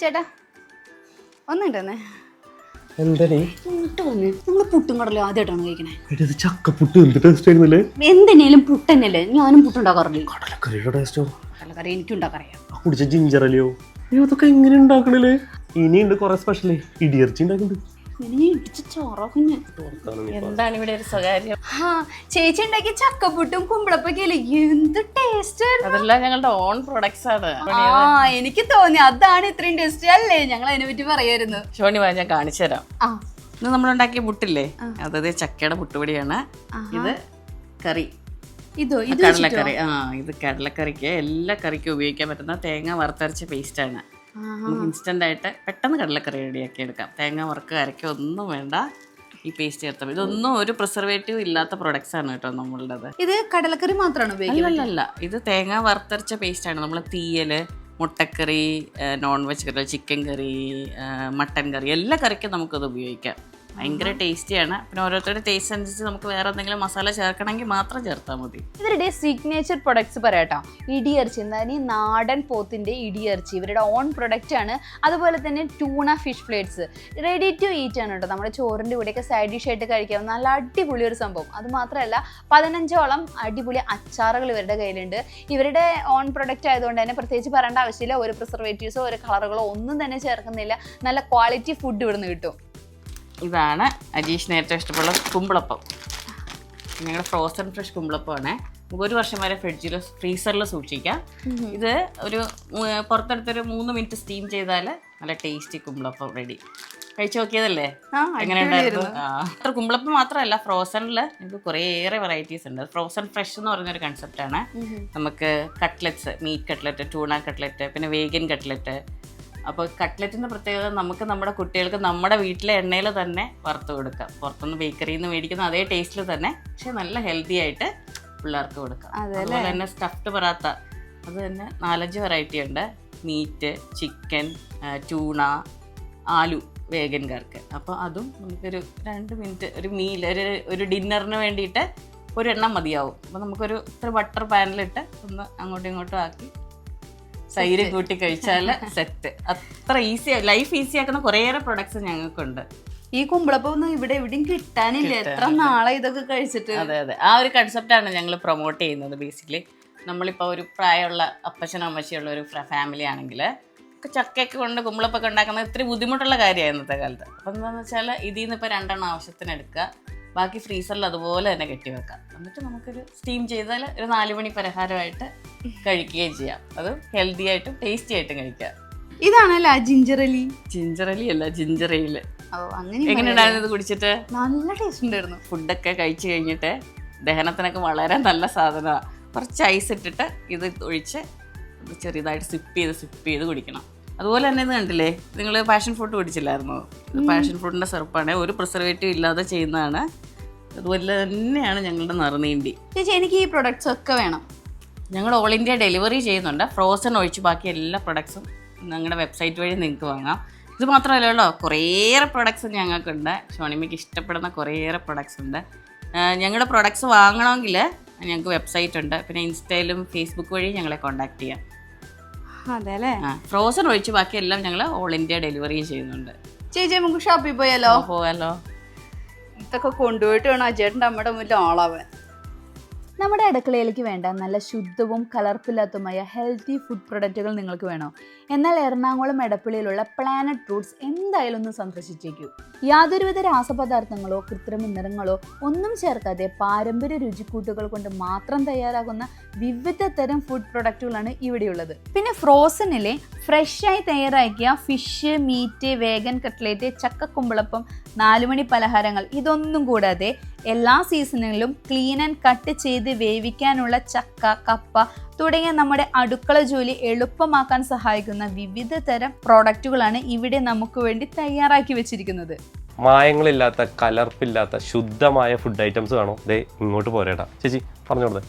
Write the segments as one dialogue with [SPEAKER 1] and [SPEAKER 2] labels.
[SPEAKER 1] ചേട്ടാ ഒന്നുണ്ടെന്നേ
[SPEAKER 2] എന്തേ
[SPEAKER 1] ഇങ്ങോട്ട് വന്ന് നമ്മള് പുട്ടും കടലും ആദ്യമായിട്ടാണ് കഴിക്കണേ.
[SPEAKER 2] ഇത് ചക്കപ്പുട്ട് എന്ത് ടേസ്റ്റ് ആയിരുന്നല്ലേ?
[SPEAKER 1] എന്തിനേലും പുട്ടന്നല്ലേ, ഞാനും പുട്ടുണ്ടാക്കാറില്ലേ.
[SPEAKER 2] കടലക്കറിയുടെ ടേസ്റ്റോ?
[SPEAKER 1] കടലക്കറി എനിക്ക് ഉണ്ടാക്കറിയാം.
[SPEAKER 2] കുടിച്ച ജിഞ്ചർ അല്ലയോ? അതൊക്കെ എങ്ങനെ ഉണ്ടാക്കണല്ലേ? ഇനിയുണ്ട് കുറെ സ്പെഷ്യൽ ഇടിയിറച്ചി ഉണ്ടാക്കുന്നുണ്ട്.
[SPEAKER 3] എന്താണ് ഇവിടെ ഒരു സ്വകാര്യം?
[SPEAKER 1] ചേച്ചി ഉണ്ടാക്കിയ ചക്കപ്പുട്ടും കുമ്പളപ്പൊക്കെയല്ലേ, എന്ത് ടേസ്റ്റ്.
[SPEAKER 3] അതെല്ലാം ഞങ്ങളുടെ ഓൺ പ്രൊഡക്ട്സ് ആണ്.
[SPEAKER 1] എനിക്ക് തോന്നി അതാണ് ഇത്രയും ടേസ്റ്റ് അല്ലേ, ഞങ്ങൾ അതിനെ പറ്റി പറയായിരുന്നു.
[SPEAKER 3] ഷോണി വാ, ഞാൻ കാണിച്ചു തരാം. ഇന്ന് നമ്മളുണ്ടാക്കിയ പുട്ടില്ലേ, അതായത് ചക്കയുടെ പുട്ടുപൊടിയാണ്. ഇത് കറി,
[SPEAKER 1] ഇതോ ഇത്
[SPEAKER 3] കടലക്കറി. ഇത് കടലക്കറിക്ക് എല്ലാ കറിക്കും ഉപയോഗിക്കാൻ പറ്റുന്ന തേങ്ങ വറുത്തരച്ച പേസ്റ്റ് ആണ്. നമുക്ക് ഇൻസ്റ്റന്റ് ആയിട്ട് പെട്ടെന്ന് കടലക്കറി റെഡിയാക്കി എടുക്കാം. തേങ്ങ വറുക്കുക, അരക്കുക ഒന്നും വേണ്ട, ഈ പേസ്റ്റ് ചേർത്താൽ. ഇതൊന്നും ഒരു പ്രിസർവേറ്റീവ് ഇല്ലാത്ത പ്രൊഡക്ട്സ് ആണ് കേട്ടോ നമ്മളുടേത്.
[SPEAKER 1] ഇത് കടലക്കറി മാത്രമാണ് ഉപയോഗിക്കുന്നത്?
[SPEAKER 3] അല്ല, ഇത് തേങ്ങ വറുത്തരച്ച പേസ്റ്റ് ആണ്. നമ്മൾ തീയല്, മുട്ടക്കറി, നോൺ വെജ് കറി, ചിക്കൻ കറി, മട്ടൻ കറി, എല്ലാ കറിക്കും നമുക്കത് ഉപയോഗിക്കാം. ഭയങ്കര ടേസ്റ്റിയാണ്. പിന്നെ ഓരോരുത്തരുടെ ടേസ്റ്റ് അനുസരിച്ച് നമുക്ക് വേറെ എന്തെങ്കിലും മസാല ചേർക്കണമെങ്കിൽ മാത്രം ചേർത്താൽ മതി.
[SPEAKER 1] ഇവരുടെ സിഗ്നേച്ചർ പ്രൊഡക്ട്സ് പറയാട്ടോ. ഇടിയിറച്ചി, എന്തായാലും നാടൻ പോത്തിന്റെ ഇടിയിറച്ചി ഇവരുടെ ഓൺ പ്രൊഡക്റ്റ് ആണ്. അതുപോലെ തന്നെ tuna fish plates ready to eat ആണ് കേട്ടോ. നമ്മുടെ ചോറിൻ്റെ കൂടെയൊക്കെ സൈഡ് ഡിഷ് ആയിട്ട് കഴിക്കാം. നല്ല അടിപൊളി ഒരു സംഭവം. അത് മാത്രമല്ല 15ഓളം അടിപൊളി അച്ചാറുകൾ ഇവരുടെ കയ്യിലുണ്ട്. ഇവരുടെ ഓൺ പ്രൊഡക്റ്റ് ആയതുകൊണ്ട് തന്നെ പ്രത്യേകിച്ച് പറയേണ്ട ആവശ്യമില്ല. ഒരു പ്രിസർവേറ്റീവ്സോ ഒരു കളറുകളോ ഒന്നും തന്നെ ചേർക്കുന്നില്ല. നല്ല ക്വാളിറ്റി ഫുഡ് ഇവിടുന്ന് കിട്ടും.
[SPEAKER 3] ഇതാണ് അജീഷിന് ഏറ്റവും ഇഷ്ടമുള്ള കുമ്പളപ്പം. ഞങ്ങളുടെ ഫ്രോസൺ ഫ്രഷ് കുമ്പളപ്പമാണ്. നമുക്ക് 1 വർഷം വരെ ഫ്രീസറിൽ സൂക്ഷിക്കാം. ഇത് ഒരു പുറത്തെടുത്തൊരു 3 മിനിറ്റ് സ്റ്റീം ചെയ്താൽ നല്ല ടേസ്റ്റി കുമ്പളപ്പം റെഡി. കഴിച്ചു നോക്കിയതല്ലേ, എങ്ങനെ ഉണ്ടായിരുന്നു? അത്ര കുമ്പളപ്പം മാത്രമല്ല, ഫ്രോസണിൽ നമുക്ക് കുറേയേറെ വെറൈറ്റീസ് ഉണ്ട്. ഫ്രോസൺ ഫ്രഷ് എന്ന് പറഞ്ഞൊരു കൺസെപ്റ്റാണ്. നമുക്ക് cutlets, meat cutlet, tuna cutlet, പിന്നെ വേഗൻ കട്ട്ലറ്റ്. അപ്പോൾ കട്ട്ലറ്റിൻ്റെ പ്രത്യേകത, നമുക്ക് നമ്മുടെ കുട്ടികൾക്ക് നമ്മുടെ വീട്ടിലെ എണ്ണയിൽ തന്നെ വറുത്ത് കൊടുക്കാം. പുറത്തുനിന്ന് ബേക്കറിയിൽ നിന്ന് മേടിക്കുന്ന അതേ ടേസ്റ്റിൽ തന്നെ, പക്ഷെ നല്ല ഹെൽത്തി ആയിട്ട് പിള്ളേർക്ക് കൊടുക്കാം. അതുപോലെ തന്നെ സ്റ്റഫ്ഡ് പൊറാത്ത, അത് തന്നെ 4-5 വെറൈറ്റി ഉണ്ട്. മീറ്റ്, ചിക്കൻ, ടൂണ, ആലു വേഗൻകാർക്ക്. അപ്പോൾ അതും നമുക്കൊരു 2 മിനിറ്റ് ഒരു മീൽ, ഒരു ഡിന്നറിന് വേണ്ടിയിട്ട് ഒരെണ്ണം മതിയാവും. അപ്പോൾ നമുക്കൊരു ഇത്ര ബട്ടർ പാനിലിട്ട് ഒന്ന് അങ്ങോട്ടും ഇങ്ങോട്ടും ആക്കി തൈര് കൂട്ടി കഴിച്ചാൽ സെറ്റ്. അത്ര ഈസി, ലൈഫ് ഈസി ആക്കുന്ന കുറേയേറെ പ്രൊഡക്ട്സ് ഞങ്ങൾക്കുണ്ട്.
[SPEAKER 1] ഈ കുമ്പളപ്പം ഒന്നും ഇവിടെ എവിടെയും കിട്ടാനില്ല. എത്ര നാളെ ഇതൊക്കെ കഴിച്ചിട്ട്.
[SPEAKER 3] അതെ, ആ ഒരു കൺസെപ്റ്റാണ് ഞങ്ങൾ പ്രൊമോട്ട് ചെയ്യുന്നത്. ബേസിക്കലി നമ്മളിപ്പോൾ ഒരു പ്രായമുള്ള അപ്പച്ചനോ അമ്മച്ചിയുള്ള ഒരു ഫാമിലി ആണെങ്കിൽ ചക്കയൊക്കെ കൊണ്ട് കുമ്പളപ്പൊക്കെ ഉണ്ടാക്കുന്നത് ഇത്തിരി ബുദ്ധിമുട്ടുള്ള കാര്യമാണ് ഇന്നത്തെ കാലത്ത്. അപ്പം എന്താണെന്ന് വെച്ചാൽ ഇതിൽ നിന്ന് ഇപ്പോൾ 2 ആവശ്യത്തിന് എടുക്കുക, ബാക്കി ഫ്രീസറിൽ അതുപോലെ തന്നെ കെട്ടിവെക്കാം. എന്നിട്ട് നമുക്കൊരു സ്റ്റീം ചെയ്താൽ ഒരു 4 മണി പലഹാരമായിട്ട് കഴിക്കുകയും ചെയ്യാം. അത് ഹെൽത്തി ആയിട്ടും ടേസ്റ്റി ആയിട്ടും കഴിക്കാം.
[SPEAKER 1] ഇതാണല്ലോ ജിഞ്ചറലി.
[SPEAKER 3] ജിഞ്ചറലി അല്ല, ജിഞ്ചറയില്.
[SPEAKER 1] എങ്ങനെയുണ്ടായിരുന്നു
[SPEAKER 3] ഇത് കുടിച്ചിട്ട്?
[SPEAKER 1] നല്ല ടേസ്റ്റ് ഉണ്ടായിരുന്നു.
[SPEAKER 3] ഫുഡൊക്കെ കഴിച്ചു കഴിഞ്ഞിട്ട് ദഹനത്തിനൊക്കെ വളരെ നല്ല സാധനമാണ്. കുറച്ച് ഐസ് ഇട്ടിട്ട് ഇത് ഒഴിച്ച് ചെറിയതായിട്ട് സിപ്പ് ചെയ്ത് കുടിക്കണം. അതുപോലെ തന്നെ ഇത് കണ്ടില്ലേ, നിങ്ങൾ പാഷൻ ഫ്രൂട്ട് കുടിച്ചില്ലായിരുന്നോ? പാഷൻ ഫ്രൂട്ടിൻ്റെ സിറപ്പാണ്, ഒരു പ്രിസർവേറ്റീവ് ഇല്ലാതെ ചെയ്യുന്നതാണ്. അതുപോലെ തന്നെയാണ് ഞങ്ങളുടെ നറുനീണ്ടി.
[SPEAKER 1] ചേച്ചി, എനിക്ക് ഈ പ്രൊഡക്ട്സ് ഒക്കെ വേണം.
[SPEAKER 3] ഞങ്ങൾ ഓൾ ഇന്ത്യ ഡെലിവറി ചെയ്യുന്നുണ്ട്. ഫ്രോസൺ ഒഴിച്ച് ബാക്കി എല്ലാ പ്രൊഡക്ട്സും ഞങ്ങളുടെ വെബ്സൈറ്റ് വഴി നിങ്ങൾക്ക് വാങ്ങാം. ഇത് മാത്രമല്ലല്ലോ, കുറേയേറെ പ്രൊഡക്ട്സ് ഞങ്ങൾക്കുണ്ട്. ഷോണിമയ്ക്ക് ഇഷ്ടപ്പെടുന്ന കുറേയേറെ പ്രൊഡക്ട്സ് ഉണ്ട്. ഞങ്ങളുടെ പ്രൊഡക്ട്സ് വാങ്ങണമെങ്കിൽ ഞങ്ങൾക്ക് വെബ്സൈറ്റ് ഉണ്ട്. പിന്നെ ഇൻസ്റ്റയിലും ഫേസ്ബുക്ക് വഴി ഞങ്ങളെ കോൺടാക്ട് ചെയ്യാം.
[SPEAKER 1] അതെ അല്ലേ?
[SPEAKER 3] ഫ്രോസൺ ഒഴിച്ച് ബാക്കി എല്ലാം ഞങ്ങൾ ഓൾ ഇന്ത്യ ഡെലിവറി ചെയ്യുന്നുണ്ട്.
[SPEAKER 1] ചേച്ചി, നമുക്ക് ഷോപ്പിൽ പോയാലോ?
[SPEAKER 3] പോകാലോ.
[SPEAKER 1] ഇതൊക്കെ കൊണ്ടുപോയിട്ട് വേണം അജേട്ടൻ്റെ നമ്മുടെ മുന്നിൽ ആളാവാൻ. നമ്മുടെ അടുക്കളയിലേക്ക് വേണ്ട നല്ല ശുദ്ധവും കലർപ്പില്ലാത്തതുമായ ഹെൽത്തി ഫുഡ് പ്രൊഡക്റ്റുകൾ നിങ്ങൾക്ക് വേണോ? എന്നാൽ എറണാകുളം എടപ്പള്ളിയിലുള്ള പ്ലാനറ്റ് ഫ്രൂട്ട്സ് എന്തായാലും ഒന്ന് സന്ദർശിച്ചേക്കൂ. യാതൊരുവിധ രാസപദാർത്ഥങ്ങളോ കൃത്രിമ നിറങ്ങളോ ഒന്നും ചേർക്കാതെ പാരമ്പര്യ രുചിക്കൂട്ടുകൾ കൊണ്ട് മാത്രം തയ്യാറാകുന്ന വിവിധ തരം ഫുഡ് പ്രൊഡക്റ്റുകളാണ് ഇവിടെയുള്ളത്. പിന്നെ ഫ്രോസണിലെ ഫ്രഷായി തയ്യാറാക്കിയ ഫിഷ്, മീറ്റ്, വേഗൻ കട്ട്ലേറ്റ്, ചക്കക്കുമ്പളപ്പം, 4 മണി പലഹാരങ്ങൾ, ഇതൊന്നും കൂടാതെ എല്ലാ സീസണുകളിലും ക്ലീൻ ആൻഡ് കട്ട് ചെയ്ത് വേവിക്കാനുള്ള ചക്ക, കപ്പ തുടങ്ങിയ നമ്മുടെ അടുക്കള ജോലി എളുപ്പമാക്കാൻ സഹായിക്കുന്ന വിവിധ തരം പ്രോഡക്റ്റുകളാണ് ഇവിടെ നമുക്ക് വേണ്ടി തയ്യാറാക്കി വെച്ചിരിക്കുന്നത്.
[SPEAKER 2] മായങ്ങളില്ലാത്ത, കലർപ്പില്ലാത്ത ശുദ്ധമായ ഫുഡ് ഐറ്റംസ് വേണോ? ദേ ഇങ്ങോട്ട് പോരേടാ. ചേച്ചി പറഞ്ഞോളൂ.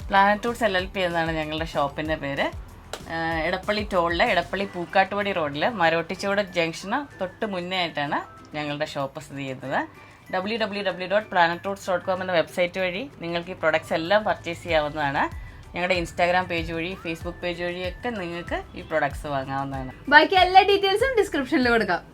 [SPEAKER 3] പ്ലാനറ്റ് ഫ്രൂട്ട്സ് LLP എന്നാണ് ഞങ്ങളുടെ ഷോപ്പിൻ്റെ പേര്. എടപ്പള്ളി ടോളിലെ എടപ്പള്ളി പൂക്കാട്ടുപടി റോഡിൽ മരോട്ടിച്ചോട് ജംഗ്ഷന് തൊട്ട് മുന്നേ ആയിട്ടാണ് ഞങ്ങളുടെ ഷോപ്പ് സ്ഥിതി ചെയ്യുന്നത്. www.planetfruits.com എന്ന വെബ്സൈറ്റ് വഴി നിങ്ങൾക്ക് ഈ പ്രൊഡക്ട്സ് എല്ലാം പർച്ചേസ് ചെയ്യാവുന്നതാണ്. ഞങ്ങളുടെ ഇൻസ്റ്റാഗ്രാം പേജ് വഴി ഫേസ്ബുക്ക് പേജ് വഴിയൊക്കെ നിങ്ങൾക്ക് ഈ പ്രൊഡക്ട്സ് വാങ്ങാവുന്നതാണ്.
[SPEAKER 1] ബാക്കി എല്ലാ ഡീറ്റെയിൽസും ഡിസ്ക്രിപ്ഷനിൽ കൊടുക്കാം.